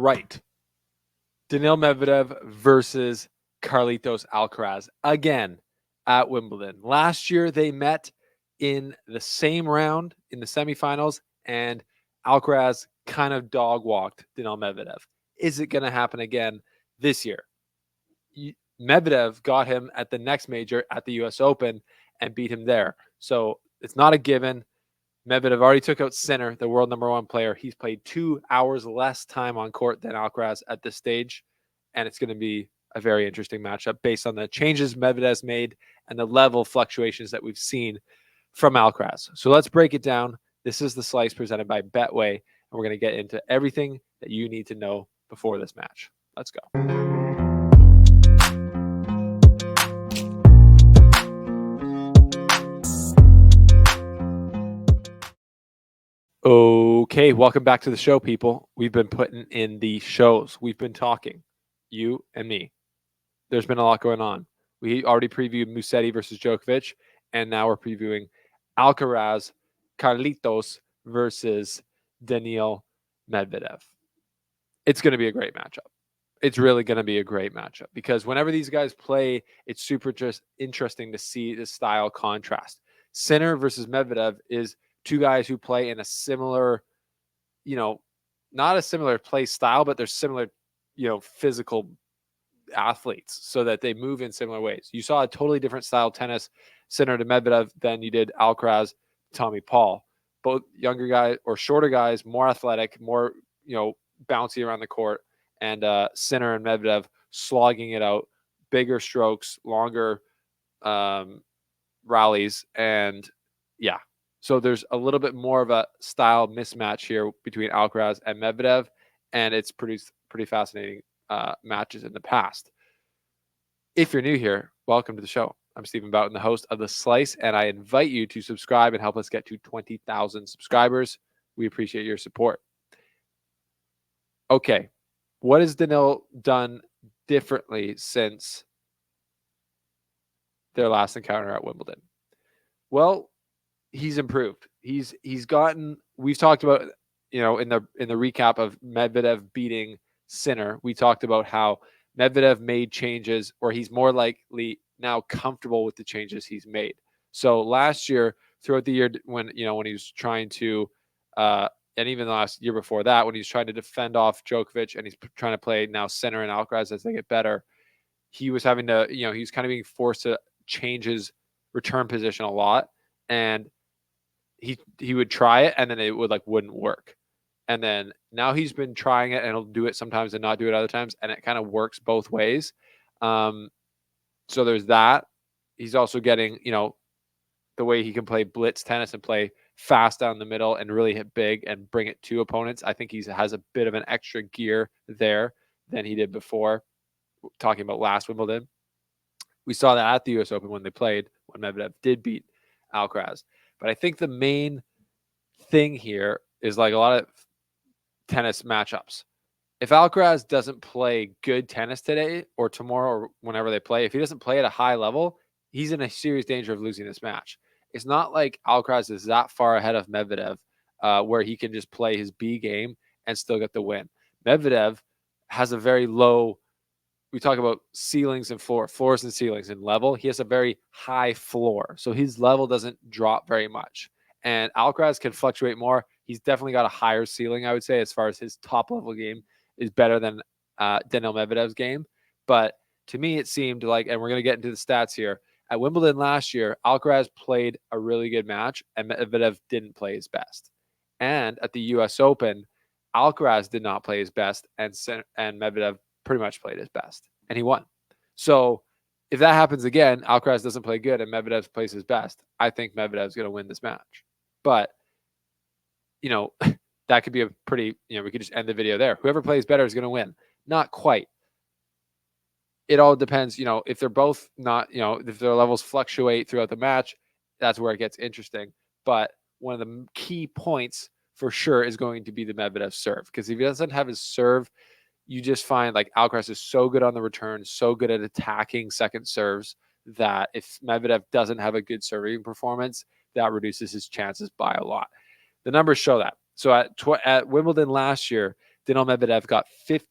right. Daniil Medvedev versus Carlitos Alcaraz again at Wimbledon. Last year, they met in the same round in the semifinals, and Alcaraz kind of dog walked Daniil Medvedev. Is it going to happen again this year? Medvedev got him at the next major at the US Open and beat him there. So it's not a given. Medvedev already took out Sinner, the world number one player. He's played 2 hours less time on court than Alcaraz at this stage, and it's going to be a very interesting matchup based on the changes Medvedev's made and the level fluctuations that we've seen from Alcaraz. So let's break it down. This is the slice presented by Betway, and we're going to get into everything that you need to know before this match. Let's go. Okay, welcome back to the show, people. We've been putting in the shows. We've been talking, you and me. There's been a lot going on. We already previewed Musetti versus Djokovic, and now we're previewing Alcaraz, Carlitos versus Daniil Medvedev. It's going to be a great matchup. It's really going to be a great matchup because whenever these guys play, it's super just interesting to see the style contrast. Sinner versus Medvedev is two guys who play in a similar, not a similar play style, but they're similar, physical athletes so that they move in similar ways. You saw a totally different style tennis Sinner to Medvedev than you did Alcaraz, Tommy Paul. Both younger guys or shorter guys, more athletic, more, bouncy around the court, and Sinner and Medvedev slogging it out, bigger strokes, longer rallies, and yeah. So there's a little bit more of a style mismatch here between Alcaraz and Medvedev, and it's produced pretty fascinating matches in the past. If you're new here, welcome to the show. I'm Stephen Boughton, the host of The Slice, and I invite you to subscribe and help us get to 20,000 subscribers. We appreciate your support. Okay, what has Daniil done differently since their last encounter at Wimbledon? Well, he's improved. He's gotten. We've talked about, in the recap of Medvedev beating Sinner, we talked about how Medvedev made changes, or he's more likely now comfortable with the changes he's made. So last year, throughout the year, when he was trying to, and even the last year before that, when he's trying to defend off Djokovic and he's trying to play now Sinner and Alcaraz as they get better, he was having to, he was kind of being forced to change his return position a lot, and he would try it and then it wouldn't work. And then now he's been trying it and he'll do it sometimes and not do it other times. And it kind of works both ways. So there's that. He's also getting, the way he can play blitz tennis and play fast down the middle and really hit big and bring it to opponents. I think he has a bit of an extra gear there than he did before. Talking about last Wimbledon, we saw that at the US Open when they played, when Medvedev did beat Alcaraz. But I think the main thing here is like a lot of tennis matchups. If Alcaraz doesn't play good tennis today or tomorrow or whenever they play, if he doesn't play at a high level, he's in a serious danger of losing this match. It's not like Alcaraz is that far ahead of Medvedev where he can just play his B game and still get the win. Medvedev has a very low, we talk about ceilings and floors and ceilings and level. He has a very high floor. So his level doesn't drop very much. And Alcaraz can fluctuate more. He's definitely got a higher ceiling, I would say, as far as his top level game is better than Daniil Medvedev's game. But to me, it seemed like, and we're going to get into the stats here, at Wimbledon last year, Alcaraz played a really good match and Medvedev didn't play his best. And at the US Open, Alcaraz did not play his best and Medvedev pretty much played his best and he won. So if that happens again, Alcaraz doesn't play good and Medvedev plays his best, I think Medvedev's going to win this match. But, that could be a pretty, we could just end the video there. Whoever plays better is going to win. Not quite. It all depends, if they're both not, if their levels fluctuate throughout the match, that's where it gets interesting. But one of the key points for sure is going to be the Medvedev serve. Because if he doesn't have his serve, you just find like Alcaraz is so good on the return, so good at attacking second serves that if Medvedev doesn't have a good serving performance, that reduces his chances by a lot. The numbers show that. So at Wimbledon last year, Daniil Medvedev got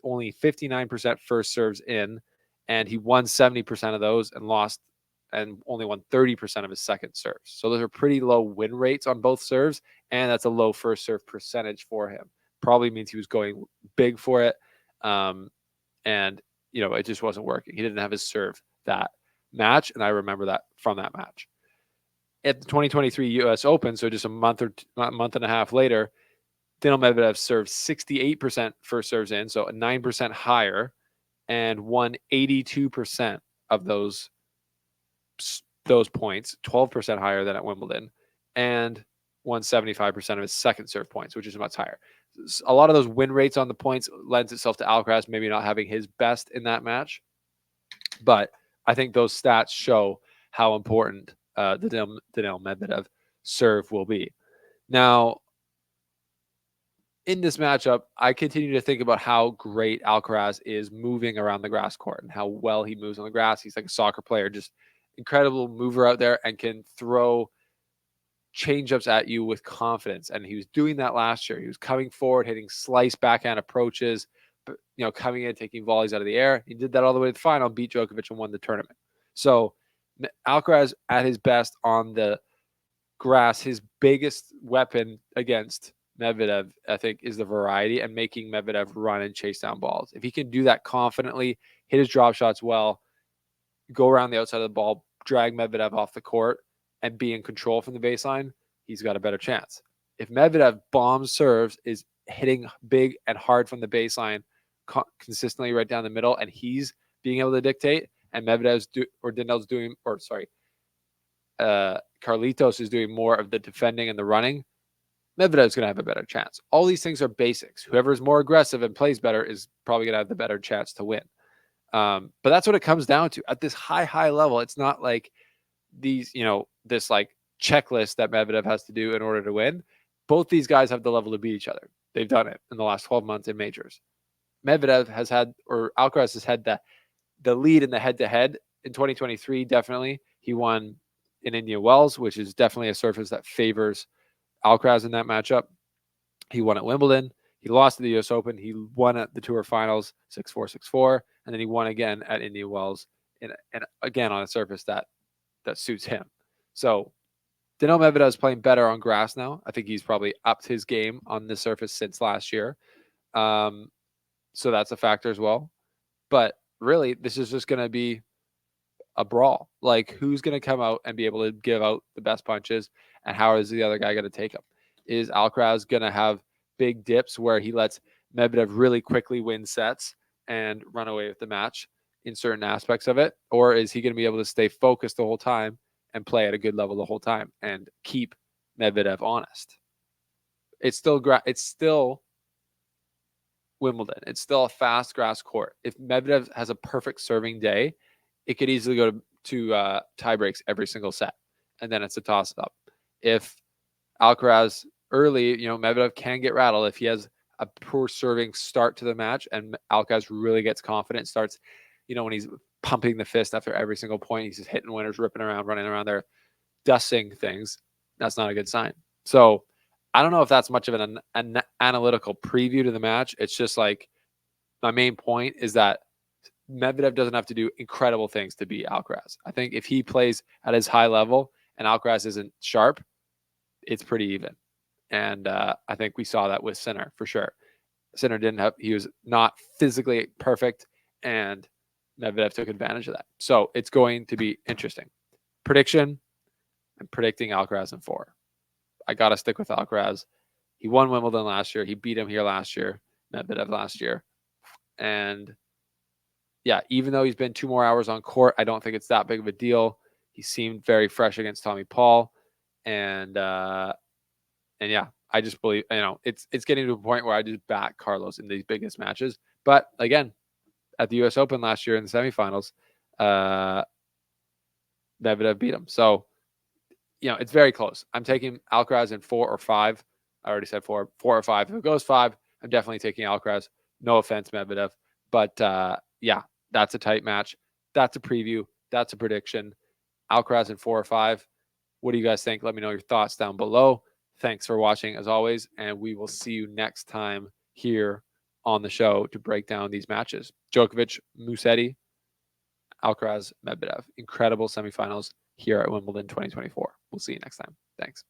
only 59% first serves in, and he won 70% of those and lost and only won 30% of his second serves. So those are pretty low win rates on both serves, and that's a low first serve percentage for him. Probably means he was going big for it, and it just wasn't working. He didn't have his serve that match, and I remember that from that match. At the 2023 U.S. Open, so just a month and a half later, Daniil Medvedev served 68% first serves in, so 9% higher, and won 82% of those points, 12% higher than at Wimbledon, and won 75% of his second serve points, which is much higher. A lot of those win rates on the points lends itself to Alcaraz maybe not having his best in that match, but I think those stats show how important the Daniil Medvedev serve will be. Now, in this matchup, I continue to think about how great Alcaraz is moving around the grass court and how well he moves on the grass. He's like a soccer player, just incredible mover out there and can throw change-ups at you with confidence. And he was doing that last year. He was coming forward, hitting slice backhand approaches, coming in, taking volleys out of the air. He did that all the way to the final, beat Djokovic and won the tournament. So Alcaraz at his best on the grass, his biggest weapon against Medvedev, I think, is the variety and making Medvedev run and chase down balls. If he can do that confidently, hit his drop shots well, go around the outside of the ball, drag Medvedev off the court, and be in control from the baseline, he's got a better chance. If Medvedev bombs serves, is hitting big and hard from the baseline consistently right down the middle, and he's being able to dictate, and Carlitos is doing more of the defending and the running, Medvedev's going to have a better chance. All these things are basics. Whoever is more aggressive and plays better is probably going to have the better chance to win. But that's what it comes down to. At this high level, it's not like these, this like checklist that Medvedev has to do in order to win. Both these guys have the level to beat each other. They've done it in the last 12 months in majors. Medvedev has had, or Alcaraz has had the lead in the head-to-head in 2023, definitely. He won in Indian Wells, which is definitely a surface that favors Alcaraz in that matchup. He won at Wimbledon. He lost to the U.S. Open. He won at the Tour Finals 6-4, 6-4, and then he won again at Indian Wells, and again on a surface that suits him. So Daniil Medvedev is playing better on grass now. I think he's probably upped his game on this surface since last year. So that's a factor as well. But really, this is just going to be a brawl. Like, who's going to come out and be able to give out the best punches, and how is the other guy going to take them? Is Alcaraz going to have big dips where he lets Medvedev really quickly win sets and run away with the match in certain aspects of it? Or is he going to be able to stay focused the whole time and play at a good level the whole time and keep Medvedev honest? It's still Wimbledon. It's still a fast grass court. If Medvedev has a perfect serving day, it could easily go to tie breaks every single set, and then it's a toss-up. If Alcaraz early, Medvedev can get rattled if he has a poor serving start to the match, and Alcaraz really gets confident, starts, when he's pumping the fist after every single point, he's just hitting winners, ripping around, running around there, dusting things. That's not a good sign. So I don't know if that's much of an analytical preview to the match. It's just like, my main point is that Medvedev doesn't have to do incredible things to beat Alcaraz. I think if he plays at his high level and Alcaraz isn't sharp, it's pretty even. And I think we saw that with Sinner for sure. Sinner he was not physically perfect, and Medvedev took advantage of that. So it's going to be interesting. Prediction, I'm predicting Alcaraz in 4. I got to stick with Alcaraz. He won Wimbledon last year. He beat him here last year, Medvedev last year. And yeah, even though he's been 2 more hours on court, I don't think it's that big of a deal. He seemed very fresh against Tommy Paul. And yeah, I just believe, it's getting to a point where I just back Carlos in these biggest matches. But again, at the U.S. Open last year in the semifinals, Medvedev beat him. So, it's very close. I'm taking Alcaraz in 4 or 5. I already said 4 or 5. If it goes 5, I'm definitely taking Alcaraz. No offense, Medvedev. But yeah, that's a tight match. That's a preview. That's a prediction. Alcaraz in 4 or 5. What do you guys think? Let me know your thoughts down below. Thanks for watching as always, and we will see you next time here on the show to break down these matches. Djokovic, Musetti, Alcaraz, Medvedev. Incredible semifinals here at Wimbledon 2024. We'll see you next time. Thanks.